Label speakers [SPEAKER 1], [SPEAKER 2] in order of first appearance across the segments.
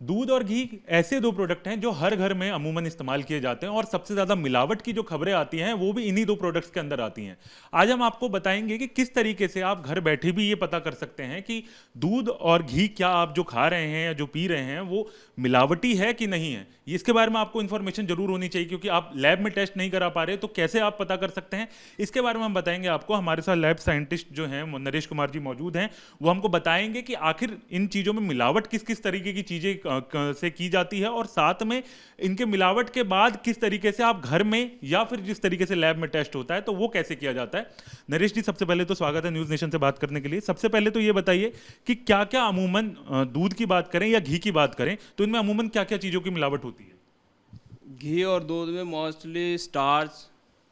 [SPEAKER 1] दूध और घी ऐसे दो प्रोडक्ट हैं जो हर घर में अमूमन इस्तेमाल किए जाते हैं और सबसे ज्यादा मिलावट की जो खबरें आती हैं वो भी इन्हीं दो प्रोडक्ट्स के अंदर आती हैं। आज हम आपको बताएंगे कि किस तरीके से आप घर बैठे भी ये पता कर सकते हैं कि दूध और घी क्या आप जो खा रहे हैं या जो पी रहे हैं वो मिलावटी है कि नहीं है। इसके बारे में आपको इन्फॉर्मेशन जरूर होनी चाहिए, क्योंकि आप लैब में टेस्ट नहीं करा पा रहे तो कैसे आप पता कर सकते हैं, इसके बारे में हम बताएंगे आपको। हमारे साथ लैब साइंटिस्ट जो हैं नरेश कुमार जी मौजूद हैं, वो हमको बताएंगे कि आखिर इन चीज़ों में मिलावट किस किस तरीके की चीज़ें से की जाती है और साथ में इनके मिलावट के बाद किस तरीके से आप घर में या फिर जिस तरीके से लैब में टेस्ट होता है तो वो कैसे किया जाता है। नरेश जी, सबसे पहले तो स्वागत है न्यूज़ नेशन से बात करने के लिए। सबसे पहले तो ये बताइए कि क्या क्या अमूमन दूध की बात करें या घी की बात करें तो इनमें अमूमन क्या क्या चीज़ों की मिलावट होती है।
[SPEAKER 2] घी और दूध में mostly starch,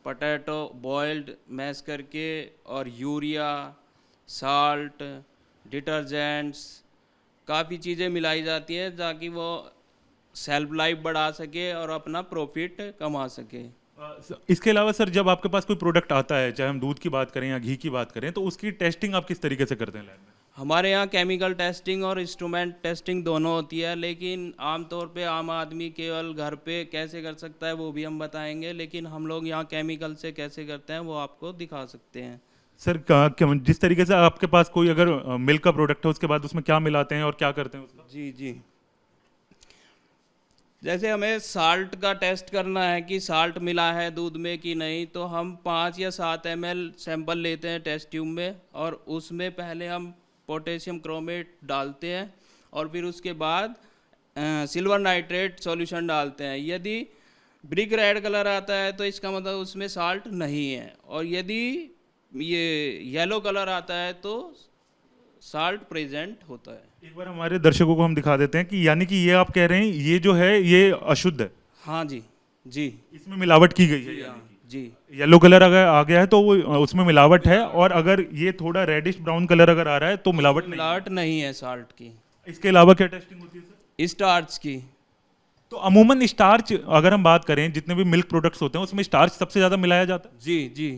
[SPEAKER 2] potato boiled mash करके और यूरिया, साल्ट, डिटर्जेंट्स, काफ़ी चीज़ें मिलाई जाती हैं ताकि वो सेल्फ लाइफ बढ़ा सके और अपना प्रॉफिट कमा सके।
[SPEAKER 1] इसके अलावा सर, जब आपके पास कोई प्रोडक्ट आता है, चाहे हम दूध की बात करें या घी की बात करें, तो उसकी टेस्टिंग आप किस तरीके से करते हैं लैब में।
[SPEAKER 2] हमारे यहाँ केमिकल टेस्टिंग और इंस्ट्रूमेंट टेस्टिंग दोनों होती है, लेकिन आमतौर पे आम आदमी केवल घर पे कैसे कर सकता है वो भी हम बताएंगे, लेकिन हम लोग यहाँ केमिकल से कैसे करते हैं वो आपको दिखा सकते हैं।
[SPEAKER 1] सर जिस तरीके से आपके पास कोई अगर मिल्क का प्रोडक्ट है उसके बाद उसमें क्या मिलाते हैं और क्या करते हैं उसका।
[SPEAKER 2] जी जी, जैसे हमें साल्ट का टेस्ट करना है कि साल्ट मिला है दूध में कि नहीं, तो हम 5 या 7 ml सैंपल लेते हैं टेस्ट ट्यूब में और उसमें पहले हम पोटेशियम क्रोमेट डालते हैं और फिर उसके बाद सिल्वर नाइट्रेट सॉल्यूशन डालते हैं। यदि ब्रिक रेड कलर आता है तो इसका मतलब उसमें साल्ट नहीं है, और यदि ये येलो कलर आता है तो साल्ट प्रेजेंट होता है।
[SPEAKER 1] एक बार हमारे दर्शकों को हम दिखा देते हैं कि यानी कि ये आप कह रहे हैं ये जो है ये अशुद्ध है।
[SPEAKER 2] हाँ जी जी
[SPEAKER 1] इसमें मिलावट की गई है
[SPEAKER 2] जी,
[SPEAKER 1] यानी
[SPEAKER 2] हाँ जी।
[SPEAKER 1] येलो कलर अगर आ गया है तो वो उसमें मिलावट है, और अगर ये थोड़ा रेडिश ब्राउन कलर अगर आ रहा है तो मिलावट नहीं
[SPEAKER 2] मिलावट नहीं है साल्ट की।
[SPEAKER 1] है। इसके अलावा क्या टेस्टिंग होती है सर।
[SPEAKER 2] स्टार्च की।
[SPEAKER 1] तो अमूमन स्टार्च अगर हम बात करें, जितने भी मिल्क प्रोडक्ट्स होते हैं उसमें स्टार्च सबसे ज्यादा मिलाया जाता है।
[SPEAKER 2] जी जी,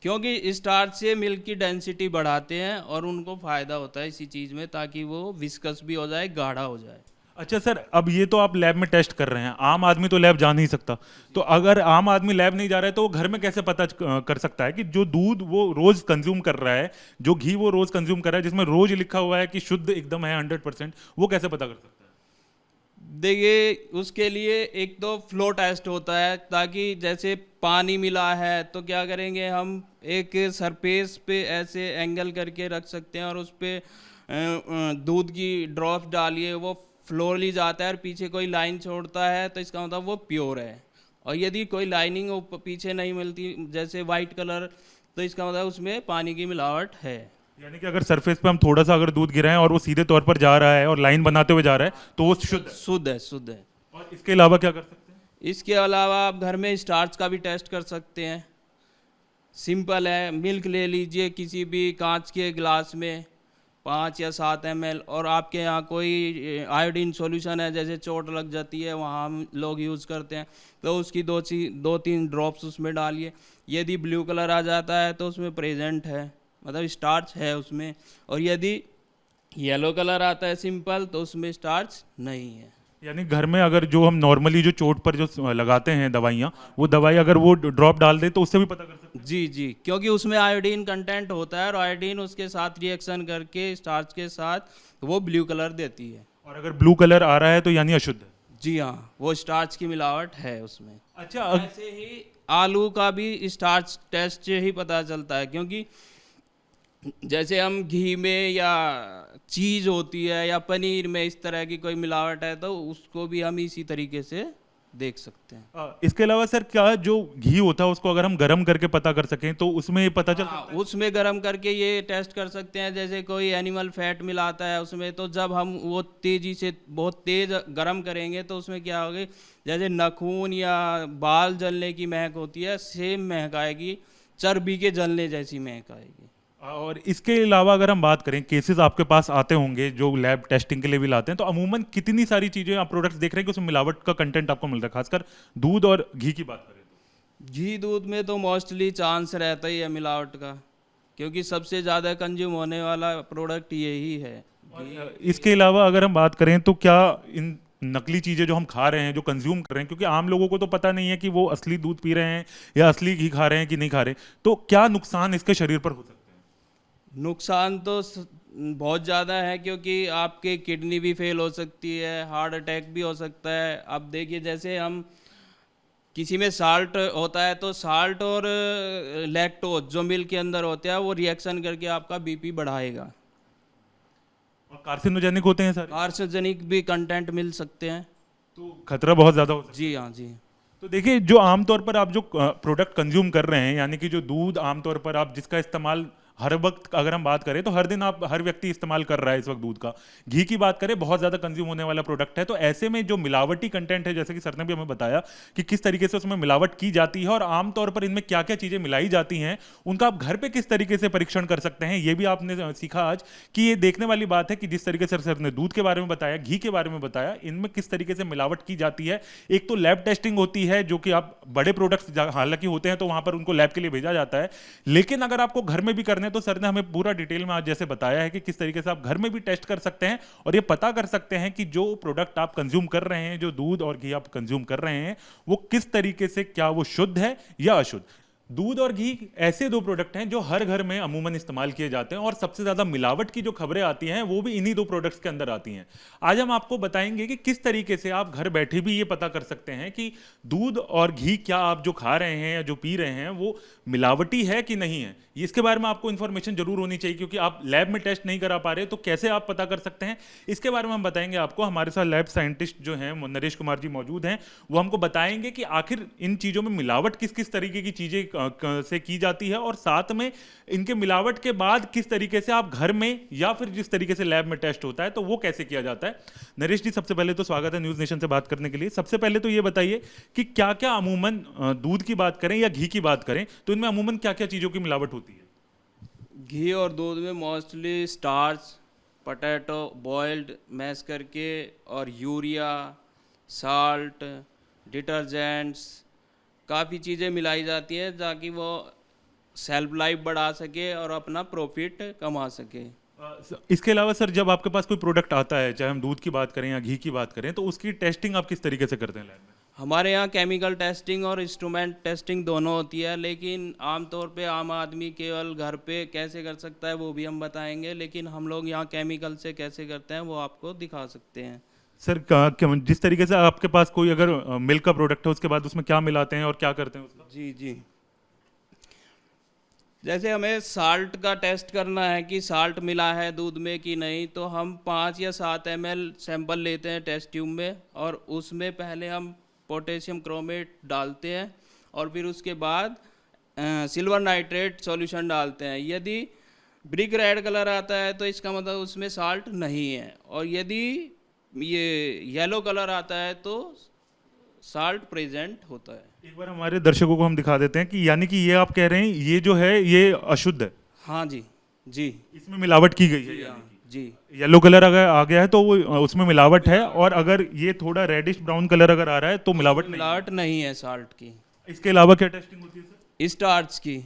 [SPEAKER 2] क्योंकि स्टार्च से मिल्क की डेंसिटी बढ़ाते हैं और उनको फ़ायदा होता है इसी चीज़ में, ताकि वो विस्कस भी हो जाए, गाढ़ा हो जाए।
[SPEAKER 1] अच्छा सर, अब ये तो आप लैब में टेस्ट कर रहे हैं, आम आदमी तो लैब जा नहीं सकता, तो अगर आम आदमी लैब नहीं जा रहा है तो वो घर में कैसे पता कर सकता है कि जो दूध वो रोज कंज्यूम कर रहा है, जो घी वो रोज कंज्यूम कर रहा है, जिसमें रोज लिखा हुआ है कि शुद्ध एकदम है 100%, वो कैसे पता कर सकता है।
[SPEAKER 2] देखिए, उसके लिए एक तो फ्लो टेस्ट होता है, ताकि जैसे पानी मिला है तो क्या करेंगे, हम एक सरफेस पे ऐसे एंगल करके रख सकते हैं और उस पर दूध की ड्रॉप्स डालिए, वो फ्लोली जाता है और पीछे कोई लाइन छोड़ता है तो इसका मतलब वो प्योर है। और यदि कोई लाइनिंग पीछे नहीं मिलती जैसे वाइट कलर, तो इसका मतलब उसमें पानी की मिलावट है।
[SPEAKER 1] यानी कि अगर सरफेस पे हम थोड़ा सा अगर दूध गिराएं और वो सीधे तौर पर जा रहा है और लाइन बनाते हुए जा रहा है तो वो शुद्ध है।
[SPEAKER 2] शुद्ध है, शुद्ध है।
[SPEAKER 1] और इसके अलावा क्या कर सकते हैं।
[SPEAKER 2] इसके अलावा आप घर में स्टार्च का भी टेस्ट कर सकते हैं। सिंपल है, मिल्क ले लीजिए किसी भी कांच के गिलास में 5 या 7 ml, और आपके यहाँ कोई आयोडीन सॉल्यूशन है, जैसे चोट लग जाती है वहाँ हम लोग यूज़ करते हैं, तो उसकी 2-3 ड्रॉप्स उसमें डालिए। यदि ब्लू कलर आ जाता है तो उसमें प्रेजेंट है, मतलब स्टार्च है उसमें, और यदि येलो कलर आता है सिंपल तो उसमें स्टार्च नहीं है।
[SPEAKER 1] यानी घर में अगर जो हम नॉर्मली जो चोट पर जो लगाते हैं दवाइयाँ, वो दवाई अगर वो ड्रॉप डाल दे तो उससे भी पता कर सकते हैं।
[SPEAKER 2] जी जी, क्योंकि उसमें आयोडीन कंटेंट होता है और आयोडीन उसके साथ रिएक्शन करके स्टार्च के साथ वो ब्लू कलर देती है।
[SPEAKER 1] और अगर ब्लू कलर आ रहा है तो यानी अशुद्ध है।
[SPEAKER 2] जी हाँ, वो स्टार्च की मिलावट है उसमें।
[SPEAKER 1] अच्छा
[SPEAKER 2] ऐसे ही आलू का भी स्टार्च टेस्ट से ही पता चलता है, क्योंकि जैसे हम घी में या चीज़ होती है या पनीर में इस तरह की कोई मिलावट है तो उसको भी हम इसी तरीके से देख सकते हैं।
[SPEAKER 1] इसके अलावा सर, क्या जो घी होता है उसको अगर हम गर्म करके पता कर सकें तो उसमें ये पता चल
[SPEAKER 2] हाँ,
[SPEAKER 1] सकता है।
[SPEAKER 2] उसमें गर्म करके ये टेस्ट कर सकते हैं। जैसे कोई एनिमल फैट मिलाता है उसमें, तो जब हम वो तेज़ी से बहुत तेज़ गर्म करेंगे तो उसमें क्या होगा, जैसे नाखून या बाल जलने की महक होती है, सेम महक आएगी, चर्बी के जलने जैसी महक आएगी।
[SPEAKER 1] और इसके अलावा अगर हम बात करें, केसेस आपके पास आते होंगे जो लैब टेस्टिंग के लिए भी लाते हैं, तो अमूमन कितनी सारी चीज़ें आप प्रोडक्ट्स देख रहे हैं कि उसमें मिलावट का कंटेंट आपको मिलता है, खासकर दूध और घी की बात करें तो।
[SPEAKER 2] घी दूध में तो मोस्टली चांस रहता ही है मिलावट का, क्योंकि सबसे ज़्यादा कंज्यूम होने वाला प्रोडक्ट यही है।
[SPEAKER 1] और इसके अलावा अगर हम बात करें तो क्या इन नकली चीज़ें जो हम खा रहे हैं, जो कंज्यूम कर रहे हैं, क्योंकि आम लोगों को तो पता नहीं है कि वो असली दूध पी रहे हैं या असली घी खा रहे हैं कि नहीं खा रहे, तो क्या नुकसान इसके शरीर पर हो सकते हैं?
[SPEAKER 2] नुकसान तो बहुत ज़्यादा है, क्योंकि आपके किडनी भी फेल हो सकती है, हार्ट अटैक भी हो सकता है। अब देखिए, जैसे हम किसी में साल्ट होता है तो साल्ट और लैक्टोज जो मिल्क के अंदर होते हैं वो रिएक्शन करके आपका बीपी बढ़ाएगा।
[SPEAKER 1] और कार्सिनोजेनिक होते हैं सर,
[SPEAKER 2] कार्सिनोजेनिक भी कंटेंट मिल सकते हैं।
[SPEAKER 1] तो खतरा बहुत ज़्यादा हो सकता है।
[SPEAKER 2] जी हाँ जी।
[SPEAKER 1] तो देखिए, जो आमतौर पर आप जो प्रोडक्ट कंज्यूम कर रहे हैं, यानी कि जो दूध आमतौर पर आप जिसका इस्तेमाल हर वक्त अगर हम बात करें तो हर दिन आप हर व्यक्ति इस्तेमाल कर रहा है इस वक्त दूध का, घी की बात करें बहुत ज़्यादा कंज्यूम होने वाला प्रोडक्ट है, तो ऐसे में जो मिलावटी कंटेंट है, जैसे कि सर ने भी हमें बताया कि किस तरीके से उसमें मिलावट की जाती है और आमतौर पर इनमें क्या क्या चीज़ें मिलाई जाती हैं, उनका आप घर पे किस तरीके से परीक्षण कर सकते हैं, ये भी आपने सीखा आज कि ये देखने वाली बात है कि जिस तरीके से सर ने दूध के बारे में बताया, घी के बारे में बताया, इनमें किस तरीके से मिलावट की जाती है। एक तो लैब टेस्टिंग होती है, जो कि आप बड़े प्रोडक्ट्स हालांकि होते हैं तो वहां पर उनको लैब के लिए भेजा जाता है, लेकिन अगर आपको घर में भी करने, तो सर ने हमें पूरा डिटेल में आज जैसे बताया है कि किस तरीके से आप घर में भी टेस्ट कर सकते हैं और ये पता कर सकते हैं कि जो प्रोडक्ट आप कंज्यूम कर रहे हैं, जो दूध और घी आप कंज्यूम कर रहे हैं, वो किस तरीके से, क्या वो शुद्ध है या अशुद्ध। दूध और घी ऐसे दो प्रोडक्ट हैं जो हर घर में अमूमन इस्तेमाल किए जाते हैं और सबसे ज्यादा मिलावट की जो खबरें आती हैं वो भी इन्हीं दो प्रोडक्ट्स के अंदर आती हैं। आज हम आपको बताएंगे कि किस तरीके से आप घर बैठे भी ये पता कर सकते हैं कि दूध और घी क्या आप जो खा रहे हैं या जो पी रहे हैं वो मिलावटी है कि नहीं है। इसके बारे में आपको इन्फॉर्मेशन जरूर होनी चाहिए, क्योंकि आप लैब में टेस्ट नहीं करा पा रहे तो कैसे आप पता कर सकते हैं, इसके बारे में हम बताएंगे आपको। हमारे साथ लैब साइंटिस्ट जो हैं नरेश कुमार जी मौजूद हैं, वो हमको बताएंगे कि आखिर इन चीज़ों में मिलावट किस किस तरीके की चीज़ें से की जाती है और साथ में इनके मिलावट के बाद किस तरीके से आप घर में या फिर जिस तरीके से लैब में टेस्ट होता है तो वो कैसे किया जाता है। नरेश जी, सबसे पहले तो स्वागत है न्यूज़ नेशन से बात करने के लिए। सबसे पहले तो ये बताइए कि क्या क्या अमूमन दूध की बात करें या घी की बात करें तो इनमें अमूमन क्या क्या चीज़ों की मिलावट होती है?
[SPEAKER 2] घी और दूध में mostly starch, potato boiled mash करके, और यूरिया, साल्ट, डिटर्जेंट्स, काफ़ी चीज़ें मिलाई जाती है ताकि वो सेल्फ लाइफ बढ़ा सके और अपना प्रॉफिट कमा सके।
[SPEAKER 1] इसके अलावा सर, जब आपके पास कोई प्रोडक्ट आता है, चाहे हम दूध की बात करें या घी की बात करें, तो उसकी टेस्टिंग आप किस तरीके से करते हैं लैब में?
[SPEAKER 2] हमारे यहाँ केमिकल टेस्टिंग और इंस्ट्रूमेंट टेस्टिंग दोनों होती है, लेकिन आमतौर पे आम आदमी केवल घर पे कैसे कर सकता है वो भी हम बताएंगे, लेकिन हम लोग यहाँ केमिकल से कैसे करते हैं वो आपको दिखा सकते हैं।
[SPEAKER 1] सर, जिस तरीके से आपके पास कोई अगर मिल्क का प्रोडक्ट है, उसके बाद उसमें क्या मिलाते हैं और क्या करते हैं उसका?
[SPEAKER 2] जी जी। जैसे हमें साल्ट का टेस्ट करना है कि साल्ट मिला है दूध में कि नहीं, तो हम 5 या 7 ml सैंपल लेते हैं टेस्ट ट्यूब में, और उसमें पहले हम पोटेशियम क्रोमेट डालते हैं और फिर उसके बाद सिल्वर नाइट्रेट सॉल्यूशन डालते हैं। यदि ब्रिक रेड कलर आता है तो इसका मतलब उसमें साल्ट नहीं है, और यदि ये येलो कलर आता है तो साल्ट प्रेजेंट होता है।
[SPEAKER 1] एक बार हमारे दर्शकों को हम दिखा देते हैं कि यानी कि ये आप कह रहे हैं ये जो है ये अशुद्ध है।
[SPEAKER 2] हाँ जी जी।
[SPEAKER 1] इसमें मिलावट की गई है
[SPEAKER 2] जी हाँ जी।
[SPEAKER 1] येलो कलर अगर आ गया है तो वो उसमें मिलावट है, और अगर ये थोड़ा रेडिश ब्राउन कलर अगर आ रहा है तो
[SPEAKER 2] मिलावट नहीं है साल्ट की।
[SPEAKER 1] इसके अलावा क्या टेस्टिंग होती है सर?
[SPEAKER 2] स्टार्च की।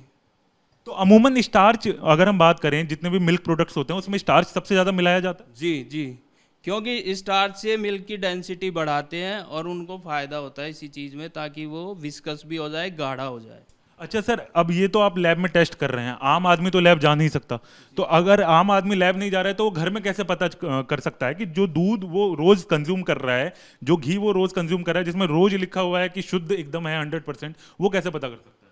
[SPEAKER 1] तो अमूमन स्टार्च अगर हम बात करें, जितने भी मिल्क प्रोडक्ट्स होते हैं उसमें स्टार्च सबसे ज्यादा मिलाया जाता है।
[SPEAKER 2] जी जी, क्योंकि स्टार्च से मिल्क की डेंसिटी बढ़ाते हैं और उनको फ़ायदा होता है इसी चीज़ में, ताकि वो विस्कस भी हो जाए, गाढ़ा हो जाए।
[SPEAKER 1] अच्छा सर, अब ये तो आप लैब में टेस्ट कर रहे हैं, आम आदमी तो लैब जा नहीं सकता, तो अगर आम आदमी लैब नहीं जा रहा है तो वो घर में कैसे पता कर सकता है कि जो दूध वो रोज कंज्यूम कर रहा है, जो घी वो रोज कंज्यूम कर रहा है, जिसमें रोज लिखा हुआ है कि शुद्ध एकदम है 100%, वो कैसे पता कर सकता है?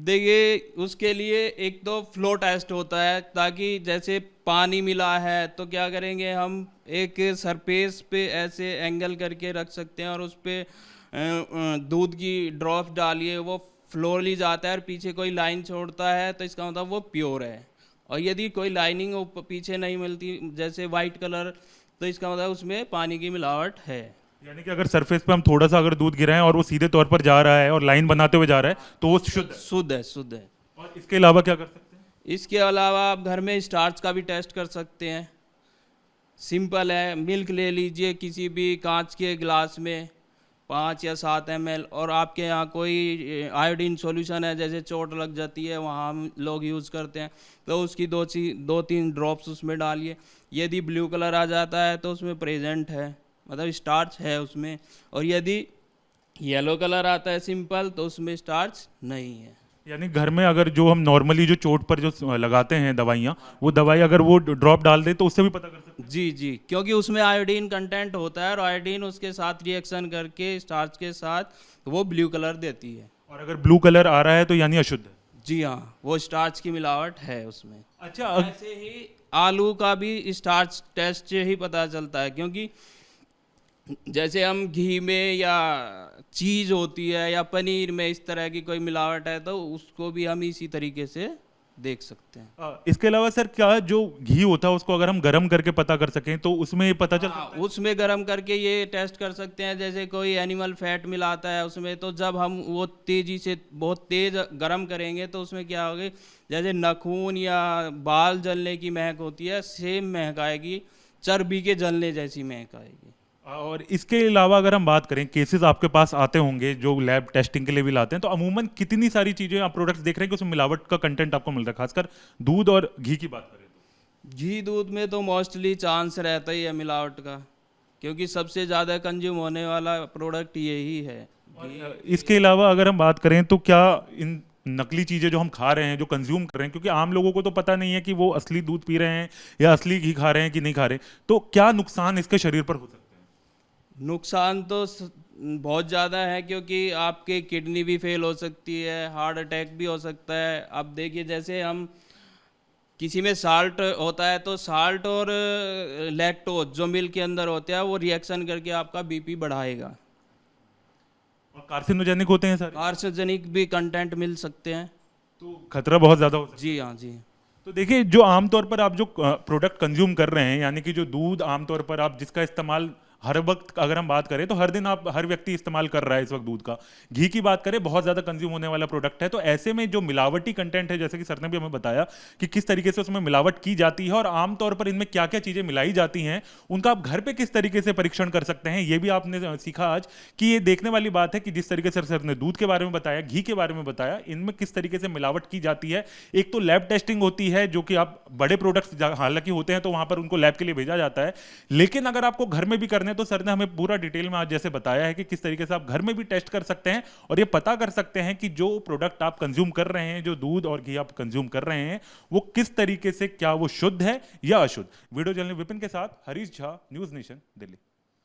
[SPEAKER 2] देखिए, उसके लिए एक तो फ्लो टेस्ट होता है, ताकि जैसे पानी मिला है तो क्या करेंगे, हम एक सरफेस पे ऐसे एंगल करके रख सकते हैं और उस पर दूध की ड्रॉप्स डालिए, वो फ्लोली जाता है और पीछे कोई लाइन छोड़ता है तो इसका मतलब वो प्योर है। और यदि कोई लाइनिंग पीछे नहीं मिलती, जैसे वाइट कलर, तो इसका मतलब उसमें पानी की मिलावट है।
[SPEAKER 1] यानी कि अगर सरफेस पे हम थोड़ा सा अगर दूध गिराएं और वो सीधे तौर पर जा रहा है और लाइन बनाते हुए जा रहा है तो वो शुद्ध है।
[SPEAKER 2] शुद्ध है, शुद्ध है।
[SPEAKER 1] और इसके अलावा क्या कर सकते हैं?
[SPEAKER 2] इसके अलावा आप घर में स्टार्च का भी टेस्ट कर सकते हैं। सिंपल है, मिल्क ले लीजिए किसी भी कांच के गिलास में 5 या 7 ml, और आपके यहाँ कोई आयोडीन सॉल्यूशन है, जैसे चोट लग जाती है वहाँ हम लोग यूज़ करते हैं, तो उसकी 2-3 ड्रॉप्स उसमें डालिए। यदि ब्लू कलर आ जाता है तो उसमें प्रेजेंट है मतलब स्टार्च है उसमें। और यदि येलो कलर आता है सिंपल तो उसमें स्टार्च नहीं है।
[SPEAKER 1] यानी घर में अगर जो हम नॉर्मली जो चोट पर जो लगाते हैं दवाइयाँ, वो दवाई अगर वो ड्रॉप डाल दे तो उससे भी पता कर सकते हैं।
[SPEAKER 2] जी जी, क्योंकि उसमें आयोडीन कंटेंट होता है और आयोडीन उसके साथ रिएक्शन करके स्टार्च के साथ वो ब्लू कलर देती है।
[SPEAKER 1] और अगर ब्लू कलर आ रहा है तो यानी अशुद्ध है।
[SPEAKER 2] जी हाँ, वो स्टार्च की मिलावट है उसमें।
[SPEAKER 1] अच्छा
[SPEAKER 2] ऐसे ही आलू का भी स्टार्च टेस्ट से ही पता चलता है, क्योंकि जैसे हम घी में या चीज़ होती है या पनीर में इस तरह की कोई मिलावट है तो उसको भी हम इसी तरीके से देख सकते हैं।
[SPEAKER 1] इसके अलावा सर क्या जो घी होता है उसको अगर हम गर्म करके पता कर सकें तो उसमें ये पता चल
[SPEAKER 2] हाँ,
[SPEAKER 1] सकता है?
[SPEAKER 2] उसमें गर्म करके ये टेस्ट कर सकते हैं। जैसे कोई एनिमल फैट मिलाता है उसमें, तो जब हम वो तेज़ी से बहुत तेज़ गर्म करेंगे तो उसमें क्या होगा, जैसे नाखून या बाल जलने की महक होती है, सेम महक आएगी, चर्बी के जलने जैसी महक आएगी।
[SPEAKER 1] और इसके अलावा अगर हम बात करें, केसेस आपके पास आते होंगे जो लैब टेस्टिंग के लिए भी लाते हैं, तो अमूमन कितनी सारी चीजें आप प्रोडक्ट्स देख रहे हैं कि उसमें मिलावट का कंटेंट आपको मिल रहा है, खासकर दूध और घी की बात करें तो?
[SPEAKER 2] घी दूध में तो मोस्टली चांस रहता ही है मिलावट का, क्योंकि सबसे ज़्यादा कंज्यूम होने वाला प्रोडक्ट यही है।
[SPEAKER 1] और इसके अलावा अगर हम बात करें तो क्या इन नकली चीजें जो हम खा रहे हैं, जो कंज्यूम कर रहे हैं, क्योंकि आम लोगों को तो पता नहीं है कि वो असली दूध पी रहे हैं या असली घी खा रहे हैं कि नहीं खा रहे, तो क्या नुकसान इसके शरीर पर हो सकते हैं?
[SPEAKER 2] नुकसान तो बहुत ज़्यादा है, क्योंकि आपके किडनी भी फेल हो सकती है, हार्ट अटैक भी हो सकता है। अब देखिए, जैसे हम किसी में साल्ट होता है तो साल्ट और लैक्टोज जो मिल्क के अंदर होता है वो रिएक्शन करके आपका बीपी बढ़ाएगा।
[SPEAKER 1] और कार्सिनोजेनिक होते हैं सर,
[SPEAKER 2] कार्सिनोजेनिक भी कंटेंट मिल सकते हैं।
[SPEAKER 1] तो खतरा बहुत ज्यादा हो सकता है।
[SPEAKER 2] जी हाँ जी।
[SPEAKER 1] तो देखिए, जो आमतौर पर आप जो प्रोडक्ट कंज्यूम कर रहे हैं, यानी कि जो दूध आमतौर पर आप जिसका इस्तेमाल हर वक्त अगर हम बात करें तो हर दिन आप हर व्यक्ति इस्तेमाल कर रहा है इस वक्त दूध का, घी की बात करें बहुत ज़्यादा कंज्यूम होने वाला प्रोडक्ट है, तो ऐसे में जो मिलावटी कंटेंट है, जैसे कि सर ने भी हमें बताया कि किस तरीके से उसमें मिलावट की जाती है और आमतौर पर इनमें क्या क्या चीज़ें मिलाई जाती हैं, उनका आप घर पे किस तरीके से परीक्षण कर सकते हैं, ये भी आपने सीखा आज कि ये देखने वाली बात है कि जिस तरीके से सर ने दूध के बारे में बताया, घी के बारे में बताया, इनमें किस तरीके से मिलावट की जाती है। एक तो लैब टेस्टिंग होती है, जो कि आप बड़े प्रोडक्ट्स हालांकि होते हैं तो वहां पर उनको लैब के लिए भेजा जाता है, लेकिन अगर आपको घर में भी करने तो सर ने हमें पूरा डिटेल में आज जैसे बताया है कि किस तरीके से आप घर में भी टेस्ट कर सकते हैं और ये पता कर सकते हैं कि जो प्रोडक्ट आप कंज्यूम कर रहे हैं, जो दूध और घी आप कंज्यूम कर रहे हैं, वो किस तरीके से, क्या वो शुद्ध है या अशुद्ध। वीडियो जर्नलिस्ट विपिन के साथ हरीश झा, न्यूज नेशन, दिल्ली।